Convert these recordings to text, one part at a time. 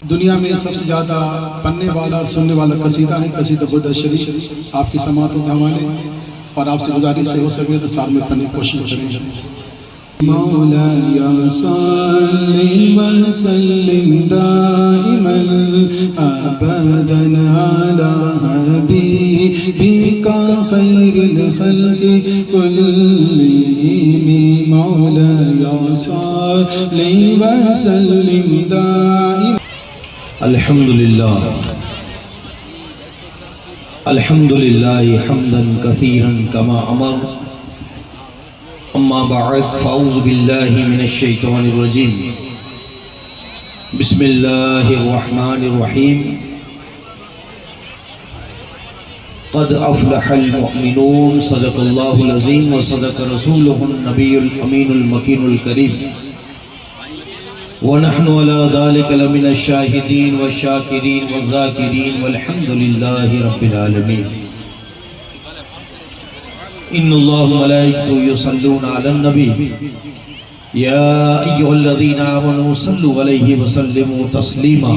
दुनिया में सबसे ज़्यादा पढ़ने वाला और सुनने वाला कसीदा है कसीदा बुर्द शरीफ। आपकी समातों के हवाले और आपसे गुजारिश है हो सके तो साथ में पढ़ने की कोशिश करें। मौला या सल्ली व सल्लिम दाइमन अबदन अला हबीबिका खैरिल खल्क़ि कुल्लिहिम। मौला या सल्ली व सल्लिम दाइमन। अल्हम्दुलिल्लाह हम्दन कसीरन कमा अमर। अम्मा बअद फ़अऊज़ु बिल्लाहि मिनश शैतानिर रजीम। बिस्मिल्लाहिर रहमानिर रहीम। क़द अफ़लहल मुअमिनून सदक़ल्लाहुल अज़ीम व सदक़ रसूलुहुन नबियुल अमीनुल मकीनुल करीम व नहनु अला ज़ालिका लमिनश शाहिदीन व शाकिरीन व ज़ाकिरीन वल्हम्दुलिल्लाहि रब्बिल आलमीन। इन्नल्लाह व मलाइकतहु युसल्लूना अलन नबी या अय्युहल्लज़ीना आमनू सल्लु अलैहि व सल्लिमू तस्लीमा।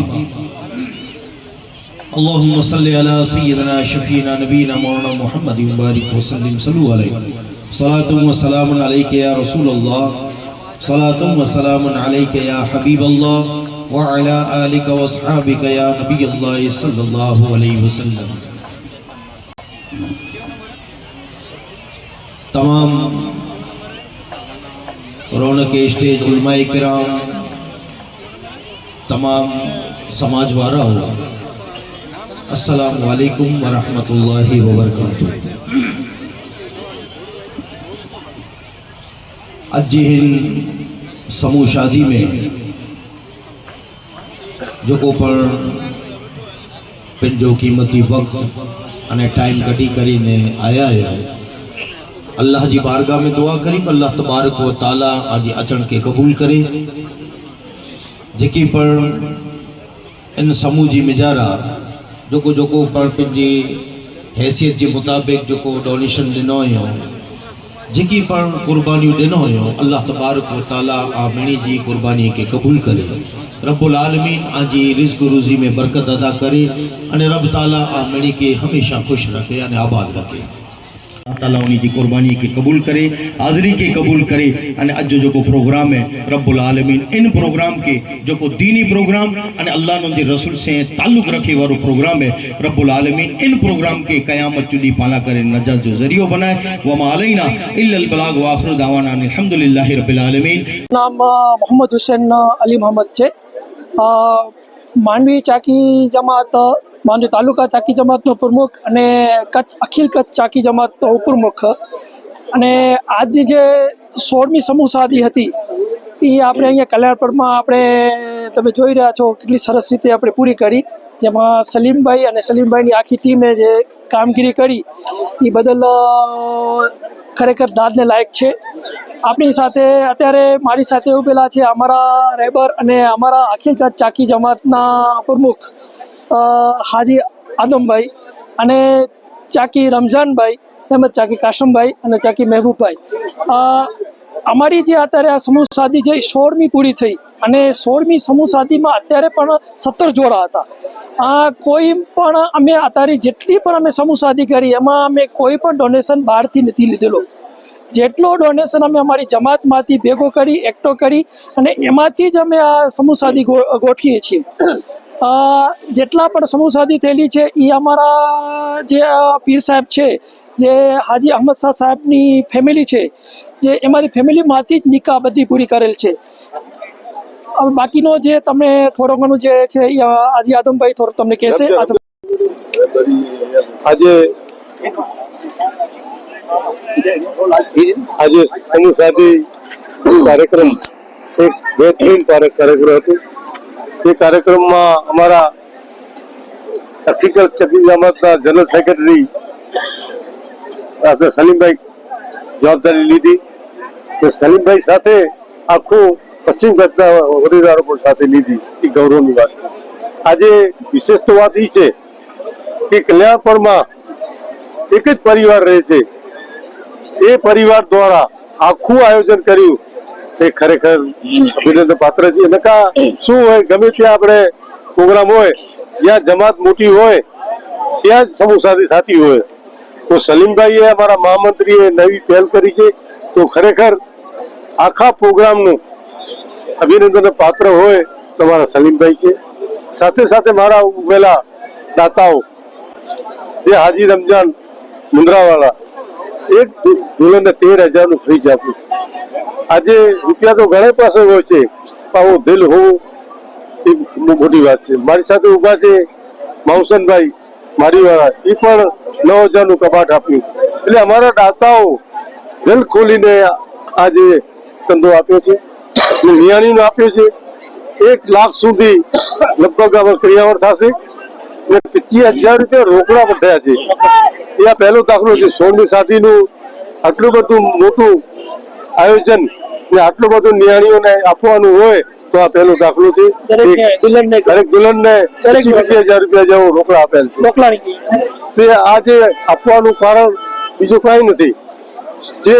अल्लाहुम्मा सल्लि अला सय्यिदिना शफीना नबीना मौलाना मुहम्मद व बारिक व सल्लिम सल्लु अलैहि। सलातु व सलामुन अलैका या रसूलल्लाह, सलातु व सलामुन अलैका या हबीबल्लाह व अला आलिका व अस्हाबिका या नबीयल्लाह सल्लल्लाहु अलैहि वसल्लम। तमाम रौनक स्टेज उलमाए किराम, तमाम समाज वाराओ, अस्सलामु अलैकुम व रहमतुल्लाहि व बरकातुहू। अज हिन समूह शादी में जो को पण पंहिंजो कीमती वक्त अने टाइम कढी करीने आया है, अल्लाह जी बारगाह में दुआ करी अल्लाह तबारक व ताला आज अचण के कबूल करे। जेकी पण इन समूह जी मिजारा जोको जोको पण पंहिंजी हैसियत जे मुताबिक जोको डोनेशन ॾिनो हुयो, जेकी पण कुर्बानियूं ॾिनो हुयो, अल्लाह तबारक व ताला आमिणी जी कुर्बानी के कबूल करे। रब्बुल आलमीन आजी रिज़्क़ रोज़ी में बरकत अदा करे अने रब ताला आमिणी के हमेशा खुश रखे अने आबाद रखे। ताला उन्हीं की कुर्बानी के कबूल करे, हाज़री के कबूल करे। अने अज जो को प्रोग्राम है रब्बुल आलमीन इन प्रोग्राम के जो को दीनी प्रोग्राम अने अल्लाह उनके रसूल से ताल्लुक रखे वालो प्रोग्राम है, रब्बुल आलमीन इन प्रोग्राम के क़यामत चुदी पाला करे नजात जो जरियो बनाए। वमा अलैना इल्लल बलाग व आखिरु दावाना अल्हम्दुलिल्लाहि रब्बिल आलमीन। नाम मोहम्मद हुसैन अली मोहम्मद છે। मानवी चाकी जमात, मानवी तालुका चाकी जमातનો પ્રમુખ અને કચ્છ અખિલ કચ્છ ચાકી જમાતનો ઉપપ્રમુખ। અને આજની જે 16મી સમૂહ સાદી હતી એ આપણે અહીંયા કલ્યાણપુરમાં આપણે તમે જોઈ રહ્યા છો કેટલી સરસ રીતે આપણે પૂરી કરી, જેમાં સલીમભાઈ અને સલીમભાઈની આખી ટીમે જે કામગીરી કરી એ બદલ ખરેખર દાદને લાયક છે। આપણી સાથે અત્યારે મારી સાથે ઉભેલા છે અમારા રહેબર અને અમારા અખિલ કચ્છ ચાકી જમાતના પ્રમુખ હાજી આદમભાઈ અને ચાકી રમઝાનભાઈ તેમજ ચાકી કાશમભાઈ અને ચાકી મહેબૂબભાઈ। અમારી જે અત્યારે આ સમૂહ સાદી છે 16મી પૂરી થઈ અને 16મી સમૂહ સાદીમાં અત્યારે પણ 17 જોડા હતા। કોઈ પણ અમે અત્યારે જેટલી પણ અમે સમૂહ સાદી કરી એમાં અમે કોઈ પણ ડોનેશન બહારથી નથી લીધેલો। જેટલો ડોનેશન અમે અમારી જમાતમાંથી ભેગો કરી એકઠો કરી અને એમાંથી જ અમે આ સમૂહ સાદી ગોઠવીએ છીએ। જેટલા પણ સમૂહ સાદી થયેલી છે એ અમારા જે પીર સાહેબ છે, જે હાજી અહમદ શાહ સાહેબની ફેમિલી છે, જે એમારી ફેમિલીમાંથી જ નિકાહ બધી પૂરી કરેલ છે। હવે બાકીનો જે તમને થોડો ઘણું જે છે એ હાજી આદમભાઈ થોડું તમને કહેશે। આજે સમૂહ સાદી કાર્યક્રમ એક બેહતરીન કાર્યક્રમ હતો। એ કાર્યક્રમમાં અમારા અખિલ ચકી જમાતના જનરલ સેક્રેટરી સલીમભાઈ જવાબદારી લીધી. સલીમભાઈ સાથે આખું પશ્ચિમ કચ્છના વડીલારો પણ સાથે લીધી. એ ગૌરવની વાત છે. આજે વિશેષ તો વાત એ છે કે કલ્યાણપુરમાં એક જ પરિવાર રહે છે. એ પરિવાર દ્વારા આખું આયોજન કર્યું એ ખરેખર અભિનંદન પાત્ર છે. નકા શું હોય, ગમે ત્યાં આપણે પ્રોગ્રામ હોય, જ્યાં જમાત મોટી હોય ત્યાં જ સમૂહ સાથી થતી હોય. તો સલીમભાઈએ અમારા મહામંત્રીએ નવી પહેલ કરી છે. તો ખરેખર આખા પ્રોગ્રામનું અભિનંદન પાત્ર હોય તો મારા સલીમભાઈ છે. સાથે સાથે મારા ઉભેલા દાતાઓ જે હાજી રમજાન મુંદ્રાવાળા, એક દુલ્હનને 13,000 ફ્રીજ આપ્યું. આજે રૂપિયા તો ઘણા પાસે હોય છે, પણ હું દિલ હોવું એ મોટી વાત છે. મારી સાથે ઉભા છે માવસનભાઈ મારીવાળા, એ પણ 9,000 કબાટ આપ્યું. એટલે અમારા દાતાઓ દિલ ખોલીને આજે ચંદો આપ્યો છે. નિયાણીનો આપ્યો છે. 1 લાખ સુધી લગભગ ક્રિયાવર થશે. 25,000 રૂપિયા રોકડા પણ થયા છે. એ આ પહેલો દાખલો છે. 16મી શાદીનું આટલું બધું મોટું આયોજન ને આટલું બધું નિયાણીઓને આપવાનું હોય તો આ પહેલો દાખલો છે. દરેક દુલ્હનને 25,000 રૂપિયા જેવો રોકડા આપેલ છે. તે આજે આપવાનું કારણ બીજું કઈ નથી. જે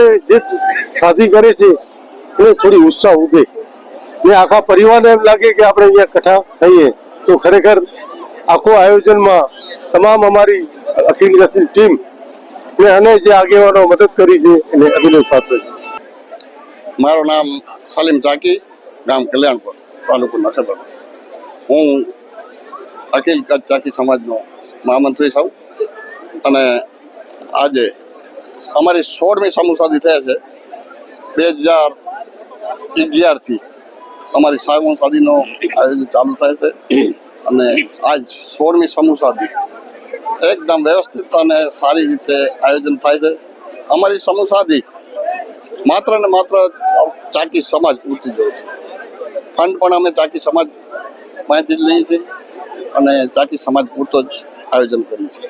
શાદી કરે છે એને થોડી ઉત્સાહ ઉઠે ને આખા પરિવારને એમ લાગે કે આપણે અહીંયા એકઠા થઈએ. તો ખરેખર આખો આયોજનમાં તમામ અમારી અખિલ કચ્છની ટીમ અને જે આગેવાનો મદદ કરી છે એને અભિનંદન પાત્ર છે. મારું નામ સલીમ ચાકી, ગામ કલ્યાણપુર, તાલુકો નખત્રાણા. હું અખિલ કચ્છ ચાકી સમાજનો મહામંત્રી છું અને આજે અમારી 16મી સમૂહ શાદી થયા છે. 2011થી અમારી સમૂહ શાદીનો આયોજન ચાલુ થાય છે અને આજ 16મી સમૂહ શાદી એકદમ વ્યવસ્થિત અને સારી રીતે આયોજન થાય છે. અમારી સમૂહ શાદી માત્ર ને માત્ર ચાકી સમાજ પૂરતી જ હોય છે. ફંડ પણ અમે ચાકી સમાજ માંથી જ લઈએ છીએ અને ચાકી સમાજ પૂરતો જ આયોજન કરીએ છીએ.